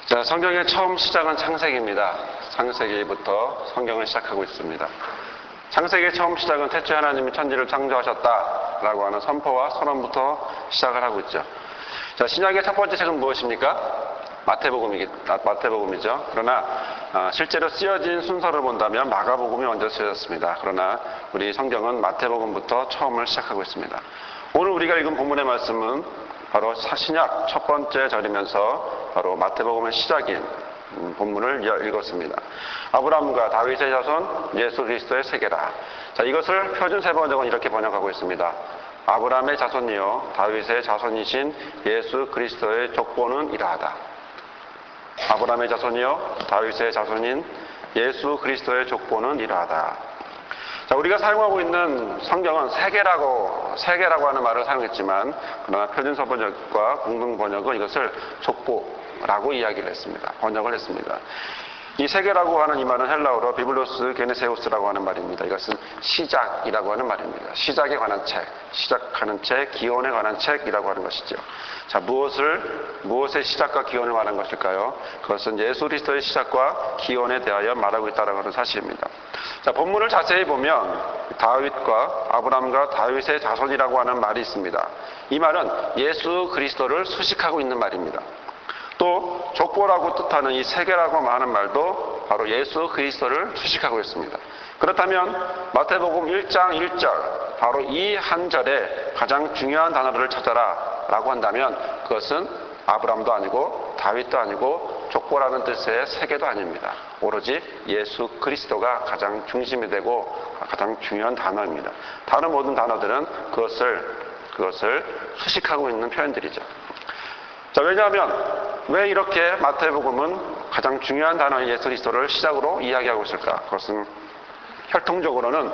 자, 성경의 처음 시작은 창세기입니다. 창세기부터 성경을 시작하고 있습니다. 창세기의 처음 시작은 태초에 하나님이 천지를 창조하셨다라고 하는 선포와 선언부터 시작을 하고 있죠. 자, 신약의 첫 번째 책은 무엇입니까? 마태복음이죠. 그러나 실제로 쓰여진 순서를 본다면 마가복음이 먼저 쓰여졌습니다. 그러나 우리 성경은 마태복음부터 처음을 시작하고 있습니다. 오늘 우리가 읽은 본문의 말씀은 바로 신약 첫 번째 절이면서 바로 마태복음의 시작인 본문을 읽었습니다. 아브라함과 다윗의 자손 예수 그리스도의 세계라. 자, 이것을 표준 세번역은 이렇게 번역하고 있습니다. 아브라함의 자손이요 다윗의 자손이신 예수 그리스도의 족보는 이러하다. 아브라함의 자손이요 다윗의 자손인 예수 그리스도의 족보는 이러하다. 자, 우리가 사용하고 있는 성경은 세계라고 하는 말을 사용했지만, 그러나 표준서 번역과 공동 번역은 이것을 족보라고 이야기를 했습니다. 번역을 했습니다. 이 세계라고 하는 이 말은 헬라어로 비블로스 게네세우스라고 하는 말입니다. 이것은 시작이라고 하는 말입니다. 시작에 관한 책, 시작하는 책, 기원에 관한 책이라고 하는 것이죠. 자, 무엇의 시작과 기원을 말한 것일까요? 그것은 예수 그리스도의 시작과 기원에 대하여 말하고 있다는 하는 사실입니다. 자, 본문을 자세히 보면 다윗과 아브라함과 다윗의 자손이라고 하는 말이 있습니다. 이 말은 예수 그리스도를 수식하고 있는 말입니다. 또 족보라고 뜻하는 이 세계라고 하는 말도 바로 예수 그리스도를 수식하고 있습니다. 그렇다면 마태복음 1장 1절 바로 이 한 절에 가장 중요한 단어를 찾아라 라고 한다면 그것은 아브라함도 아니고 다윗도 아니고 족보라는 뜻의 세계도 아닙니다. 오로지 예수 그리스도가 가장 중심이 되고 가장 중요한 단어입니다. 다른 모든 단어들은 그것을 수식하고 있는 표현들이죠. 자, 왜냐하면 왜 이렇게 마태복음은 가장 중요한 단어인 예수 그리스도를 시작으로 이야기하고 있을까? 그것은 혈통적으로는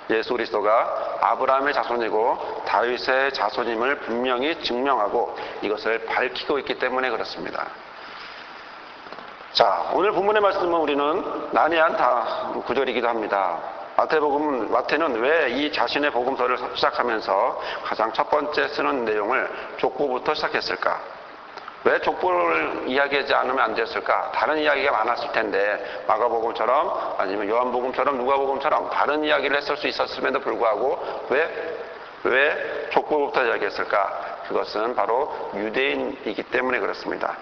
예수 그리스도가 아브라함의 자손이고 다윗의 자손임을 분명히 증명하고 이것을 밝히고 있기 때문에 그렇습니다. 자, 오늘 본문의 말씀은 우리는 난해한 구절이기도 합니다. 마태는 왜 이 자신의 복음서를 시작하면서 가장 첫 번째 쓰는 내용을 족보부터 시작했을까? 왜 족보를 이야기하지 않으면 안 되었을까? 다른 이야기가 많았을 텐데 마가복음처럼 아니면 요한복음처럼 누가복음처럼 다른 이야기를 했을 수 있었음에도 불구하고 왜 족보부터 이야기했을까? 그것은 바로 유대인이기 때문에 그렇습니다.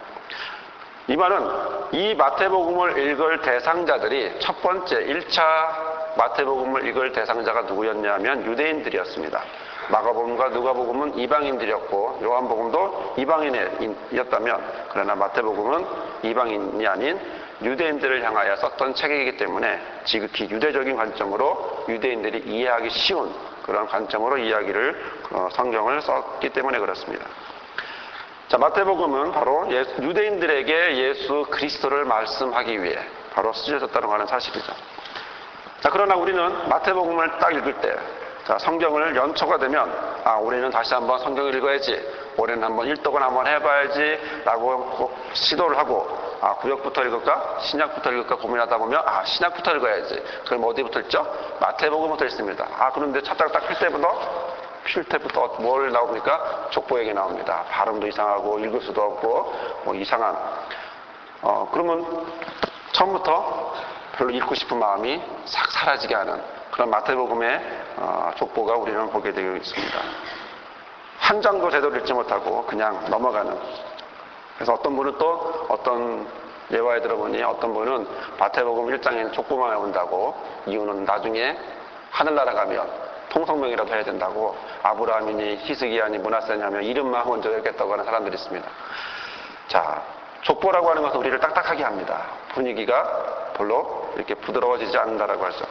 이 말은 이 마태복음을 읽을 대상자들이 첫 번째 1차 마태복음을 읽을 대상자가 누구였냐면 유대인들이었습니다. 마가복음과 누가복음은 이방인들이었고 요한복음도 이방인이었다면 그러나 마태복음은 이방인이 아닌 유대인들을 향하여 썼던 책이기 때문에 지극히 유대적인 관점으로 유대인들이 이해하기 쉬운 그런 관점으로 성경을 썼기 때문에 그렇습니다. 자, 마태복음은 바로 유대인들에게 예수 그리스도를 말씀하기 위해 바로 쓰여졌다는 하는 사실이죠. 자, 그러나 우리는 마태복음을 딱 읽을 때 성경을 연초가 되면 우리는 다시 한번 성경을 읽어야지, 올해는 한번 일독은 한번 해봐야지 라고 시도를 하고 구역부터 읽을까 신약부터 읽을까 고민하다 보면 신약부터 읽어야지. 그럼 어디부터 읽죠? 마태복음부터 읽습니다. 그런데 찾다가 딱 필 때부터 뭘 나옵니까? 족보 얘기 나옵니다. 발음도 이상하고 읽을 수도 없고 이상한 그러면 처음부터 별로 읽고 싶은 마음이 싹 사라지게 하는 그런 마태복음의 족보가 우리는 보게 되어 있습니다. 한 장도 제대로 읽지 못하고 그냥 넘어가는. 그래서 어떤 분은 또 어떤 예화에 들어보니 어떤 분은 마태복음 1장에는 족보만 외운다고, 이유는 나중에 하늘나라 가면 통성명이라도 해야 된다고, 아브라함이니 히스기야니 므낫세니 하면 이름만 먼저 읽겠다고 하는 사람들이 있습니다. 자, 족보라고 하는 것은 우리를 딱딱하게 합니다. 분위기가 별로 이렇게 부드러워지지 않는다라고 하죠.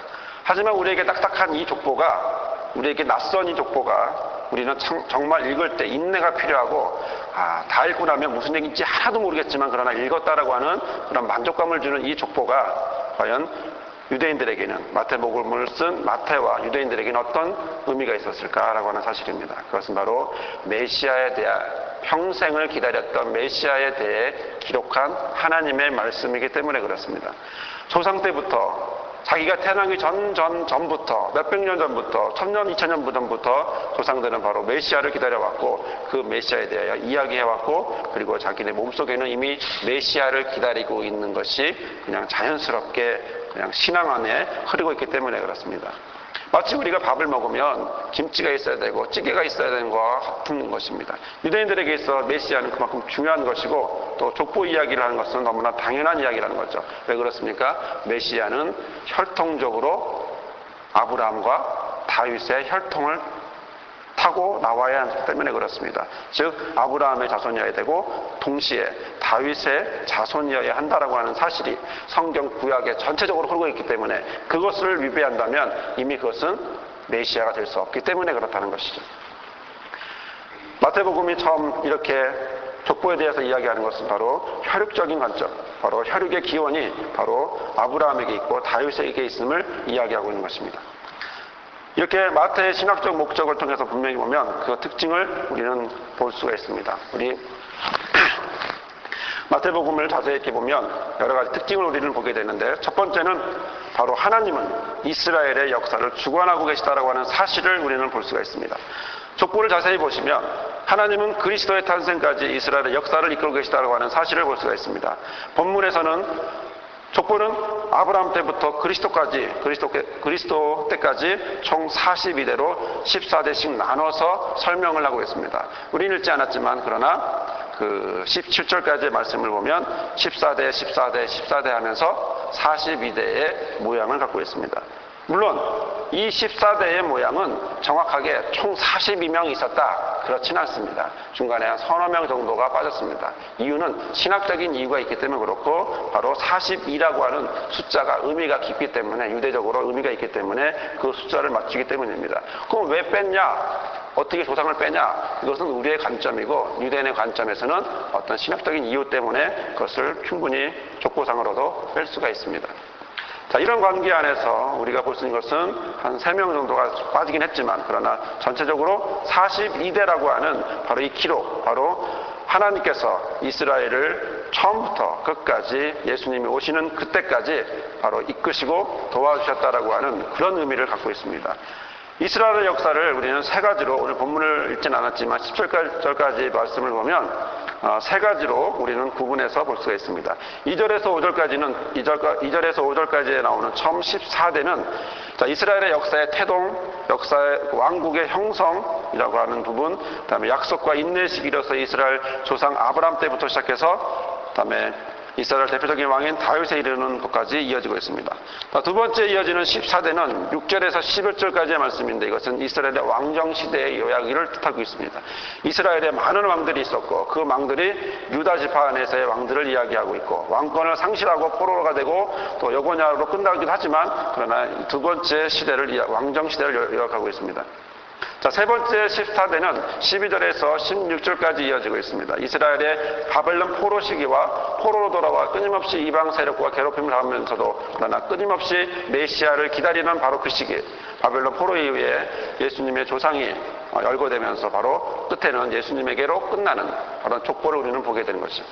하지만 우리에게 딱딱한 이 족보가, 우리에게 낯선 이 족보가 우리는 정말 읽을 때 인내가 필요하고 다 읽고 나면 무슨 얘기인지 하나도 모르겠지만 그러나 읽었다라고 하는 그런 만족감을 주는 이 족보가 과연 유대인들에게는, 마태복음을 쓴 마태와 유대인들에게는 어떤 의미가 있었을까라고 하는 사실입니다. 그것은 바로 메시아에 대한, 평생을 기다렸던 메시아에 대해 기록한 하나님의 말씀이기 때문에 그렇습니다. 초상 때부터 자기가 태어나기 전부터 몇백 년 전부터 1000년, 2000년 전부터 조상들은 바로 메시아를 기다려왔고 그 메시아에 대하여 이야기해왔고 그리고 자기네 몸속에는 이미 메시아를 기다리고 있는 것이 그냥 자연스럽게 그냥 신앙 안에 흐르고 있기 때문에 그렇습니다. 마치 우리가 밥을 먹으면 김치가 있어야 되고 찌개가 있어야 되는 것과 같은 것입니다. 유대인들에게 있어 메시아는 그만큼 중요한 것이고 또 족보 이야기를 하는 것은 너무나 당연한 이야기라는 거죠. 왜 그렇습니까? 메시아는 혈통적으로 아브라함과 다윗의 혈통을 타고 나와야 하기 때문에 그렇습니다. 즉 아브라함의 자손이어야 되고 동시에 다윗의 자손이어야 한다라고 하는 사실이 성경 구약에 전체적으로 흐르고 있기 때문에 그것을 위배한다면 이미 그것은 메시아가 될 수 없기 때문에 그렇다는 것이죠. 마태복음이 처음 이렇게 족보에 대해서 이야기하는 것은 바로 혈육적인 관점, 바로 혈육의 기원이 바로 아브라함에게 있고 다윗에게 있음을 이야기하고 있는 것입니다. 이렇게 마태의 신학적 목적을 통해서 분명히 보면 그 특징을 우리는 볼 수가 있습니다. 우리 마태복음을 자세히 이렇게 보면 여러 가지 특징을 우리는 보게 되는데 첫 번째는 바로 하나님은 이스라엘의 역사를 주관하고 계시다라고 하는 사실을 우리는 볼 수가 있습니다. 족보를 자세히 보시면 하나님은 그리스도의 탄생까지 이스라엘의 역사를 이끌고 계시다라고 하는 사실을 볼 수가 있습니다. 본문에서는 족보는 아브라함 때부터 그리스도 때까지 총 42대로 14대씩 나눠서 설명을 하고 있습니다. 우리는 읽지 않았지만 그러나 그 17절까지의 말씀을 보면 14대 하면서 42대의 모양을 갖고 있습니다. 물론 이 14대의 모양은 정확하게 총 42명이 있었다 그렇지는 않습니다. 중간에 한 서너 명 정도가 빠졌습니다. 이유는 신학적인 이유가 있기 때문에 그렇고 바로 42라고 하는 숫자가 의미가 깊기 때문에 유대적으로 의미가 있기 때문에 그 숫자를 맞추기 때문입니다. 그럼 왜 뺐냐? 어떻게 조상을 빼냐? 이것은 우리의 관점이고 유대인의 관점에서는 어떤 신학적인 이유 때문에 그것을 충분히 족보상으로도 뺄 수가 있습니다. 자, 이런 관계 안에서 우리가 볼 수 있는 것은 한 3명 정도가 빠지긴 했지만 그러나 전체적으로 42대라고 하는 바로 이 기록, 바로 하나님께서 이스라엘을 처음부터 끝까지 예수님이 오시는 그때까지 바로 이끄시고 도와주셨다라고 하는 그런 의미를 갖고 있습니다. 이스라엘의 역사를 우리는 세 가지로 오늘 본문을 읽지는 않았지만 10절까지 말씀을 보면 세 가지로 우리는 구분해서 볼 수가 있습니다. 2절에서 5절까지에 나오는 처음 14대는 이스라엘의 역사의 태동, 역사의 왕국의 형성이라고 하는 부분, 그다음에 약속과 인내의 시기로서 이스라엘 조상 아브라함 때부터 시작해서 그다음에 이스라엘 대표적인 왕인 다윗에 이르는 것까지 이어지고 있습니다. 두 번째 이어지는 14대는 6절에서 11절까지의 말씀인데 이것은 이스라엘의 왕정시대의 이야기를 뜻하고 있습니다. 이스라엘에 많은 왕들이 있었고 그 왕들이 유다 지파 안에서의 왕들을 이야기하고 있고 왕권을 상실하고 포로가 되고 또 여고냐로 끝나기도 하지만 그러나 두 번째 시대를 왕정시대를 요약하고 있습니다. 자, 세 번째 14대는 12절에서 16절까지 이어지고 있습니다. 이스라엘의 바벨론 포로 시기와 포로로 돌아와 끊임없이 이방 세력과 괴롭힘을 하면서도 그러나 끊임없이 메시아를 기다리는 바로 그 시기, 바벨론 포로 이후에 예수님의 조상이 열거되면서 바로 끝에는 예수님에게로 끝나는 그런 족보를 우리는 보게 되는 것이죠.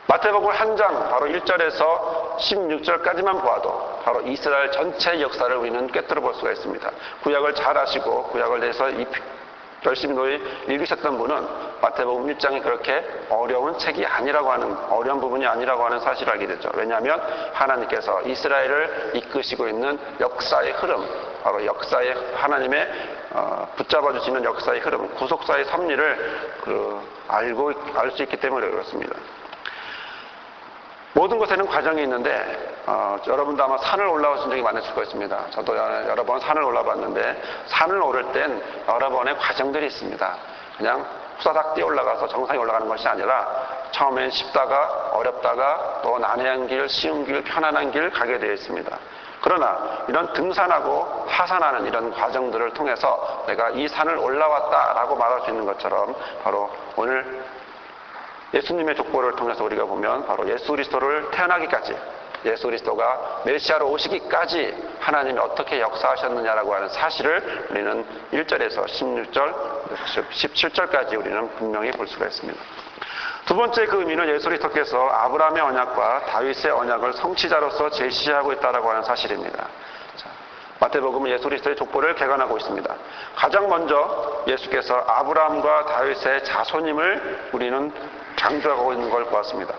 마태복음 한 장 바로 1절에서 16절까지만 보아도 바로 이스라엘 전체 역사를 우리는 꿰뚫어 볼 수가 있습니다. 구약을 잘 아시고 구약을 대해서 열심히 읽으셨던 분은 마태복음 1장이 그렇게 어려운 책이 아니라고 하는, 어려운 부분이 아니라고 하는 사실을 알게 되죠. 왜냐하면 하나님께서 이스라엘을 이끄시고 있는 역사의 흐름, 바로 역사의 하나님의 붙잡아 주시는 역사의 흐름, 구속사의 섭리를 알 수 있기 때문에 그렇습니다. 모든 것에는 과정이 있는데 여러분도 아마 산을 올라오신 적이 많으실 것입니다. 저도 여러 번 산을 올라봤는데 산을 오를 땐 여러 번의 과정들이 있습니다. 그냥 후다닥 뛰어 올라가서 정상에 올라가는 것이 아니라 처음엔 쉽다가 어렵다가 또 난해한 길, 쉬운 길, 편안한 길 가게 되어 있습니다. 그러나 이런 등산하고 하산하는 이런 과정들을 통해서 내가 이 산을 올라왔다라고 말할 수 있는 것처럼 바로 오늘 예수님의 족보를 통해서 우리가 보면 바로 예수 그리스도를 태어나기까지 예수 그리스도가 메시아로 오시기까지 하나님이 어떻게 역사하셨느냐라고 하는 사실을 우리는 1절에서 16절, 17절까지 우리는 분명히 볼 수가 있습니다. 두 번째 그 의미는 예수 그리스도께서 아브라함의 언약과 다윗의 언약을 성취자로서 제시하고 있다고 하는 사실입니다. 마태복음은 예수 그리스도의 족보를 개관하고 있습니다. 가장 먼저 예수께서 아브라함과 다윗의 자손임을 우리는 강조하고 있는 걸 보았습니다.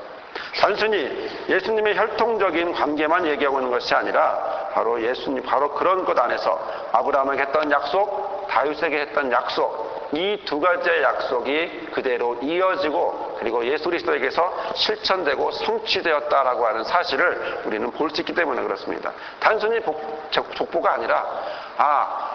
단순히 예수님의 혈통적인 관계만 얘기하고 있는 것이 아니라 바로 그런 것 안에서 아브라함에게 했던 약속, 다윗에게 했던 약속, 이 두 가지의 약속이 그대로 이어지고 그리고 예수 그리스도에게서 실천되고 성취되었다라고 하는 사실을 우리는 볼 수 있기 때문에 그렇습니다. 단순히 족보가 아니라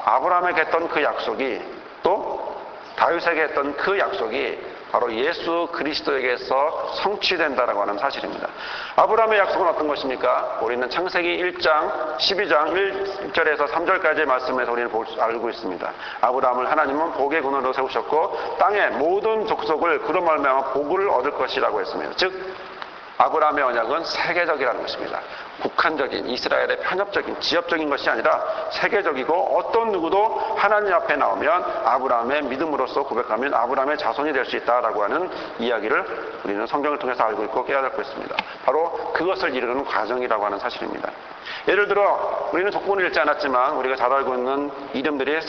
아브라함에게 했던 그 약속이 또 다윗에게 했던 그 약속이 바로 예수 그리스도에게서 성취된다라고 하는 사실입니다. 아브라함의 약속은 어떤 것입니까? 우리는 창세기 1장 12장 1절에서 3절까지의 말씀에서 우리는 알고 있습니다. 아브라함을 하나님은 복의 근원으로 세우셨고 땅의 모든 족속을 그로 말미암아 복을 얻을 것이라고 했습니다. 즉 아브라함의 언약은 세계적이라는 것입니다. 국한적인 이스라엘의 편협적인 지역적인 것이 아니라 세계적이고 어떤 누구도 하나님 앞에 나오면 아브라함의 믿음으로써 고백하면 아브라함의 자손이 될 수 있다라고 하는 이야기를 우리는 성경을 통해서 알고 있고 깨닫고 있습니다. 바로 그것을 이루는 과정이라고 하는 사실입니다. 예를 들어 우리는 족보는 읽지 않았지만 우리가 잘 알고 있는 이름들이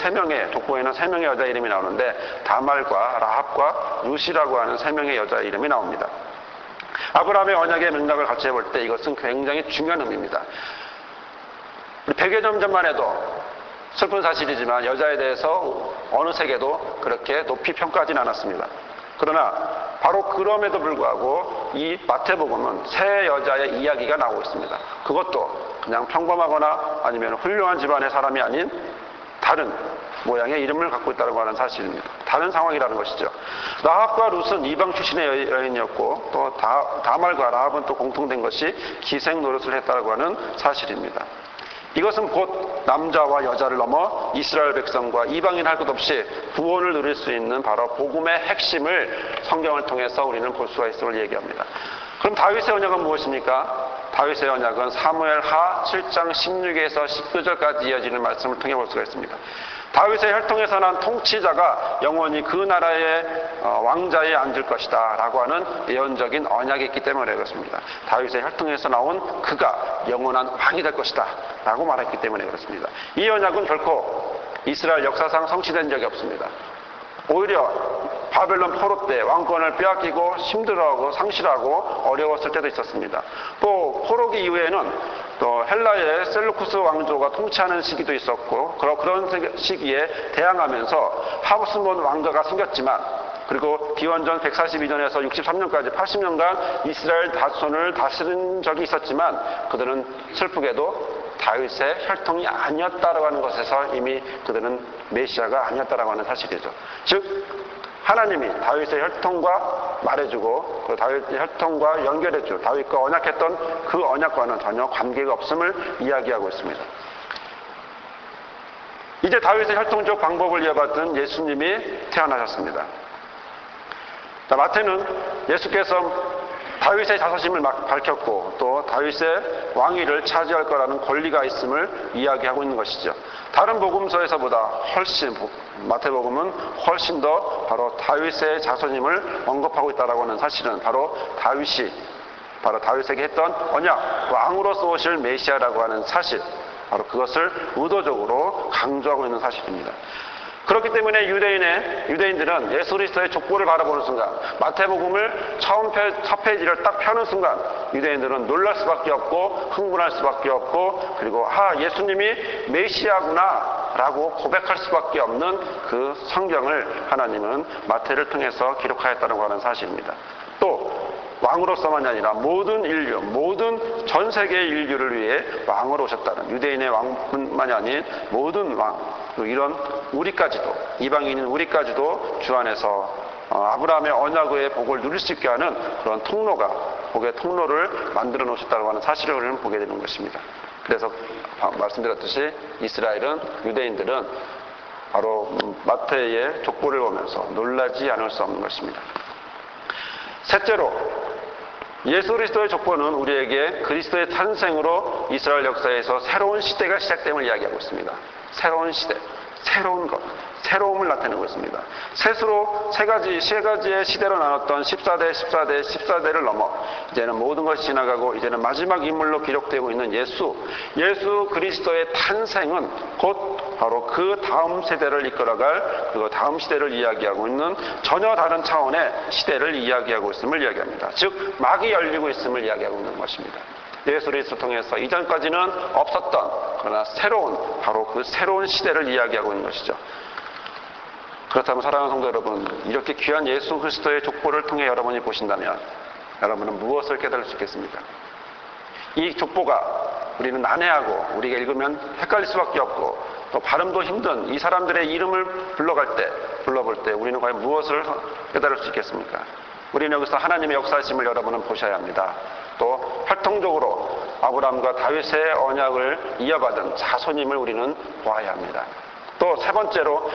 족보에는 3명의 여자 이름이 나오는데 다말과 라합과 루시라고 하는 3명의 여자 이름이 나옵니다. 아브라함의 언약의 맥락을 같이 해볼 때 이것은 굉장히 중요한 의미입니다. 100여 년 전만 해도 슬픈 사실이지만 여자에 대해서 어느 세계도 그렇게 높이 평가하지는 않았습니다. 그러나 바로 그럼에도 불구하고 이 마태복음은 세 여자의 이야기가 나오고 있습니다. 그것도 그냥 평범하거나 아니면 훌륭한 집안의 사람이 아닌 다른 모양의 이름을 갖고 있다고 하는 사실입니다. 다른 상황이라는 것이죠. 라합과 룻은 이방 출신의 여인이었고 또 다말과 라합은 또 공통된 것이 기생 노릇을 했다고 하는 사실입니다. 이것은 곧 남자와 여자를 넘어 이스라엘 백성과 이방인 할 것 없이 구원을 누릴 수 있는 바로 복음의 핵심을 성경을 통해서 우리는 볼 수가 있음을 얘기합니다. 그럼 다윗의 언약은 무엇입니까? 다윗의 언약은 사무엘하 7장 16에서 19절까지 이어지는 말씀을 통해 볼 수가 있습니다. 다윗의 혈통에서 난 통치자가 영원히 그 나라의 왕자에 앉을 것이다 라고 하는 예언적인 언약이 있기 때문에 그렇습니다. 다윗의 혈통에서 나온 그가 영원한 왕이 될 것이다 라고 말했기 때문에 그렇습니다. 이 언약은 결코 이스라엘 역사상 성취된 적이 없습니다. 오히려 바벨론 포로 때 왕권을 빼앗기고 힘들어하고 상실하고 어려웠을 때도 있었습니다. 또 포로기 이후에는 또 헬라의 셀루쿠스 왕조가 통치하는 시기도 있었고 그런 시기에 대항하면서 하브스몬 왕가가 생겼지만 그리고 기원전 142년에서 63년까지 80년간 이스라엘 자손을 다스린 적이 있었지만 그들은 슬프게도 다윗의 혈통이 아니었다라고 하는 것에서 이미 그들은 메시아가 아니었다라고 하는 사실이죠. 즉 하나님이 다윗의 혈통과 말해주고 그 다윗의 혈통과 연결해주고 다윗과 언약했던 그 언약과는 전혀 관계가 없음을 이야기하고 있습니다. 이제 다윗의 혈통적 방법을 이어받은 예수님이 태어나셨습니다. 마태는 예수께서 다윗의 자손심을 밝혔고 또 다윗의 왕위를 차지할 거라는 권리가 있음을 이야기하고 있는 것이죠. 다른 복음서에서보다 훨씬 마태복음은 훨씬 더 바로 다윗의 자손임을 언급하고 있다라고 하는 사실은 바로 다윗에게 했던 언약 왕으로서 오실 메시아라고 하는 사실 바로 그것을 의도적으로 강조하고 있는 사실입니다. 그렇기 때문에 유대인들은 예수 그리스도의 족보를 바라보는 순간 마태복음을 첫 페이지를 딱 펴는 순간 유대인들은 놀랄 수밖에 없고 흥분할 수밖에 없고 그리고 예수님이 메시아구나 라고 고백할 수밖에 없는 그 성경을 하나님은 마태를 통해서 기록하였다고 하는 사실입니다. 또 왕으로서만이 아니라 모든 인류, 모든 전 세계의 인류를 위해 왕으로 오셨다는 유대인의 왕뿐만이 아닌 모든 왕, 이런 우리까지도 이방인인 우리까지도 주 안에서 아브라함의 언약의 복을 누릴 수 있게 하는 그런 복의 통로를 만들어 놓으셨다고 하는 사실을 우리는 보게 되는 것입니다. 그래서 말씀드렸듯이 유대인들은 바로 마태의 족보를 보면서 놀라지 않을 수 없는 것입니다. 셋째로 예수 그리스도의 족보는 우리에게 그리스도의 탄생으로 이스라엘 역사에서 새로운 시대가 시작됨을 이야기하고 있습니다. 새로운 시대, 새로운 것, 새로움을 나타내고 있습니다. 셋으로 세 가지의 시대로 나눴던 14대를 넘어 이제는 모든 것이 지나가고 이제는 마지막 인물로 기록되고 있는 예수 그리스도의 탄생은 곧 바로 그 다음 세대를 이끌어갈 그 다음 시대를 이야기하고 있는 전혀 다른 차원의 시대를 이야기하고 있음을 이야기합니다. 즉 막이 열리고 있음을 이야기하고 있는 것입니다. 예수 그리스도 통해서 이전까지는 없었던 그러나 바로 그 새로운 시대를 이야기하고 있는 것이죠. 그렇다면 사랑하는 성도 여러분, 이렇게 귀한 예수 그리스도의 족보를 통해 여러분이 보신다면 여러분은 무엇을 깨달을 수 있겠습니까? 이 족보가 우리는 난해하고 우리가 읽으면 헷갈릴 수밖에 없고 또 발음도 힘든 이 사람들의 이름을 불러볼 때 우리는 과연 무엇을 깨달을 수 있겠습니까? 우리는 여기서 하나님의 역사심을 여러분은 보셔야 합니다. 또 활동적으로 아브라함과 다윗의 언약을 이어받은 자손임을 우리는 보아야 합니다. 또 세 번째로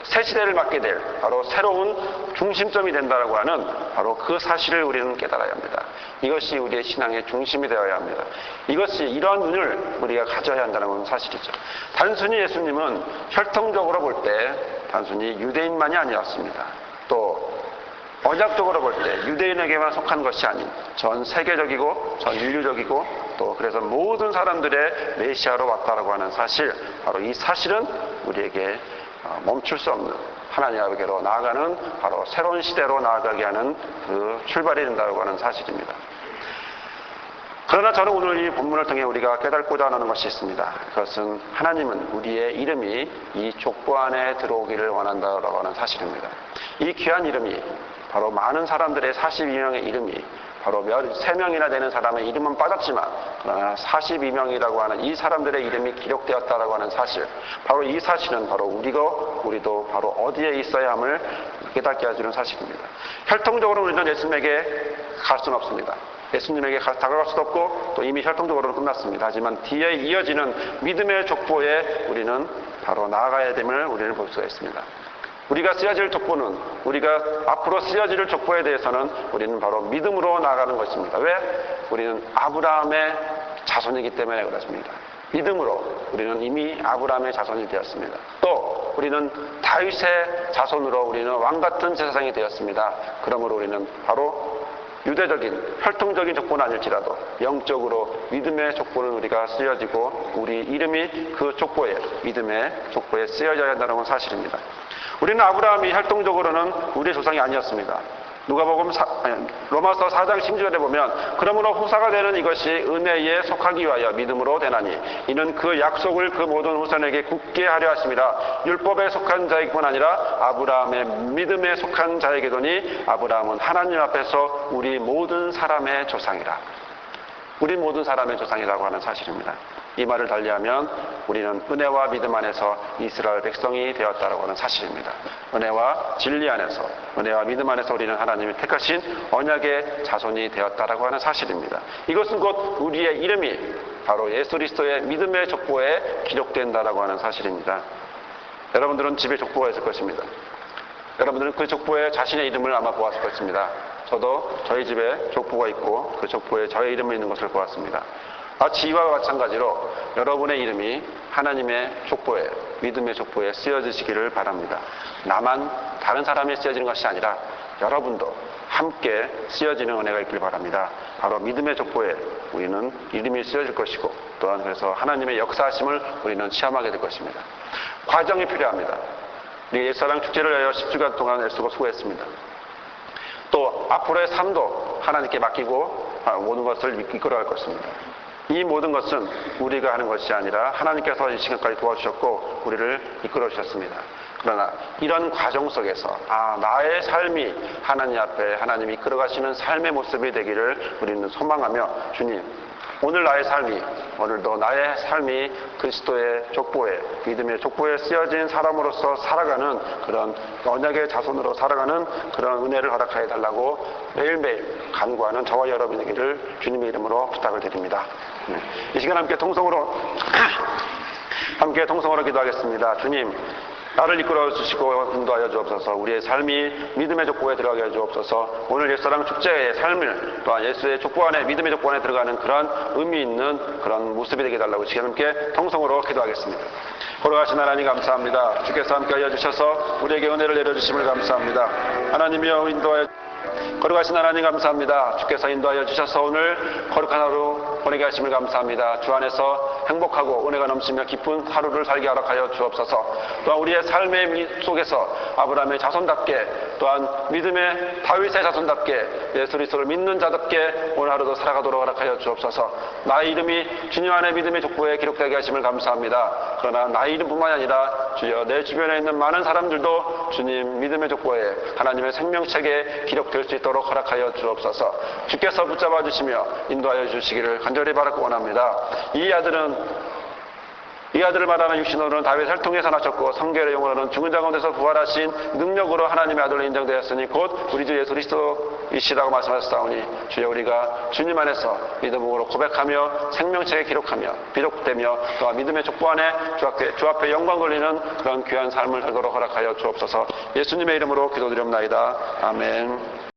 새 시대를 맞게 될 바로 새로운 중심점이 된다고 하는 바로 그 사실을 우리는 깨달아야 합니다. 이것이 우리의 신앙의 중심이 되어야 합니다. 이러한 눈을 우리가 가져야 한다는 사실이죠. 단순히 예수님은 혈통적으로 볼 때 단순히 유대인만이 아니었습니다. 또 언약적으로 볼 때 유대인에게만 속한 것이 아닌 전 세계적이고 전 인류적이고 또 그래서 모든 사람들의 메시아로 왔다라고 하는 사실, 바로 이 사실은 우리에게 멈출 수 없는 하나님 아버지로 나아가는 바로 새로운 시대로 나아가게 하는 그 출발이 된다고 하는 사실입니다. 그러나 저는 오늘 이 본문을 통해 우리가 깨닫고자 하는 것이 있습니다. 그것은 하나님은 우리의 이름이 이 족보 안에 들어오기를 원한다라고 하는 사실입니다. 이 귀한 이름이 바로 많은 사람들의 42명의 이름이 바로 3명이나 되는 사람의 이름은 빠졌지만 그러나 42명이라고 하는 이 사람들의 이름이 기록되었다라고 하는 사실, 바로 이 사실은 바로 우리도 바로 어디에 있어야 함을 깨닫게 해주는 사실입니다. 혈통적으로 우리는 예수님에게 갈 수는 없습니다. 예수님에게 다가갈 수도 없고 또 이미 혈통적으로는 끝났습니다. 하지만 뒤에 이어지는 믿음의 족보에 우리는 바로 나아가야 됨을 우리는 볼 수가 있습니다. 우리가 쓰여질 족보는, 우리가 앞으로 쓰여질 족보에 대해서는 우리는 바로 믿음으로 나아가는 것입니다. 왜? 우리는 아브라함의 자손이기 때문에 그렇습니다. 믿음으로 우리는 이미 아브라함의 자손이 되었습니다. 또 우리는 다윗의 자손으로 우리는 왕같은 제사장이 되었습니다. 그러므로 우리는 바로 유대적인 혈통적인 족보는 아닐지라도 영적으로 믿음의 족보는 우리가 쓰여지고 우리 이름이 그 족보에, 믿음의 족보에 쓰여져야 한다는 사실입니다. 우리는 아브라함이 활동적으로는 우리의 조상이 아니었습니다. 로마서 4장 16절에 보면 그러므로 후사가 되는 이것이 은혜에 속하기 위하여 믿음으로 되나니 이는 그 약속을 그 모든 후손에게 굳게 하려 하심이라. 율법에 속한 자에게뿐 아니라 아브라함의 믿음에 속한 자에게도니 아브라함은 하나님 앞에서 우리 모든 사람의 조상이라. 우리 모든 사람의 조상이라고 하는 사실입니다. 이 말을 달리하면 우리는 은혜와 믿음 안에서 이스라엘 백성이 되었다라고 하는 사실입니다. 은혜와 진리 안에서, 은혜와 믿음 안에서 우리는 하나님이 택하신 언약의 자손이 되었다라고 하는 사실입니다. 이것은 곧 우리의 이름이 바로 예수 그리스도의 믿음의 족보에 기록된다라고 하는 사실입니다. 여러분들은 집에 족보가 있을 것입니다. 여러분들은 그 족보에 자신의 이름을 아마 보았을 것입니다. 저도 저희 집에 족보가 있고 그 족보에 저의 이름이 있는 것을 보았습니다. 마치 이와 마찬가지로 여러분의 이름이 하나님의 족보에, 믿음의 족보에 쓰여지시기를 바랍니다. 나만, 다른 사람이 쓰여지는 것이 아니라 여러분도 함께 쓰여지는 은혜가 있길 바랍니다. 바로 믿음의 족보에 우리는 이름이 쓰여질 것이고 또한 그래서 하나님의 역사하심을 우리는 체험하게 될 것입니다. 과정이 필요합니다. 우리 옛사랑 축제를 위하여 10주간 동안 애쓰고 수고했습니다. 또 앞으로의 삶도 하나님께 맡기고 모든 것을 이끌어갈 것입니다. 이 모든 것은 우리가 하는 것이 아니라 하나님께서 이 시간까지 도와주셨고 우리를 이끌어 주셨습니다. 그러나 이런 과정 속에서 나의 삶이 하나님 앞에 하나님이 이끌어가시는 삶의 모습이 되기를 우리는 소망하며, 주님, 오늘 나의 삶이, 오늘도 나의 삶이 그리스도의 족보에, 믿음의 족보에 쓰여진 사람으로서 살아가는 그런 언약의 자손으로 살아가는 그런 은혜를 허락하여 달라고 매일매일 간구하는 저와 여러분에게를 주님의 이름으로 부탁을 드립니다. 이 시간 함께 통성으로 기도하겠습니다. 주님, 나를 이끌어 주시고 인도하여 주옵소서. 우리의 삶이 믿음의 족보에 들어가게 해 주옵소서. 오늘 옛사랑 축제의 삶을 또한 예수의 족보 안에, 믿음의 족보 안에 들어가는 그런 의미 있는 그런 모습이 되게 해달라고 지금 함께 통성으로 기도하겠습니다. 걸어가신 하나님 감사합니다. 주께서 함께 하여 주셔서 우리에게 은혜를 내려주심을 감사합니다. 하나님이여 인도하여 거룩하신 하나님 감사합니다. 주께서 인도하여 주셔서 오늘 거룩한 하루 보내게 하심을 감사합니다. 주 안에서 행복하고 은혜가 넘치며 기쁜 하루를 살게 허락하여 주옵소서. 또한 우리의 삶의 속에서 아브라함의 자손답게, 또한 믿음의 다윗의 자손답게, 예수 그리스도를 믿는 자답게 오늘 하루도 살아가도록 허락하여 주옵소서. 나의 이름이 주님 안에 믿음의 족보에 기록되게 하심을 감사합니다. 그러나 나의 이름뿐만 아니라 주여 내 주변에 있는 많은 사람들도 주님 믿음의 족보에 하나님의 생명책에 기록될 수 있도록 허락하여 주옵소서. 주께서 붙잡아 주시며 인도하여 주시기를 간절히 바라고 원합니다. 이 아들을 말하는 육신으로는 다윗을 통해서 나셨고 성결의 영으로는 죽은 자 가운데서 부활하신 능력으로 하나님의 아들로 인정되었으니 곧 우리 주 예수 그리스도이시라고 말씀하셨사오니 주여 우리가 주님 안에서 믿음으로 고백하며 생명책에 기록하며 비록되며 또한 믿음의 족보 안에 주 앞에 영광 걸리는 그런 귀한 삶을 살도록 허락하여 주옵소서. 예수님의 이름으로 기도드립나이다. 아멘.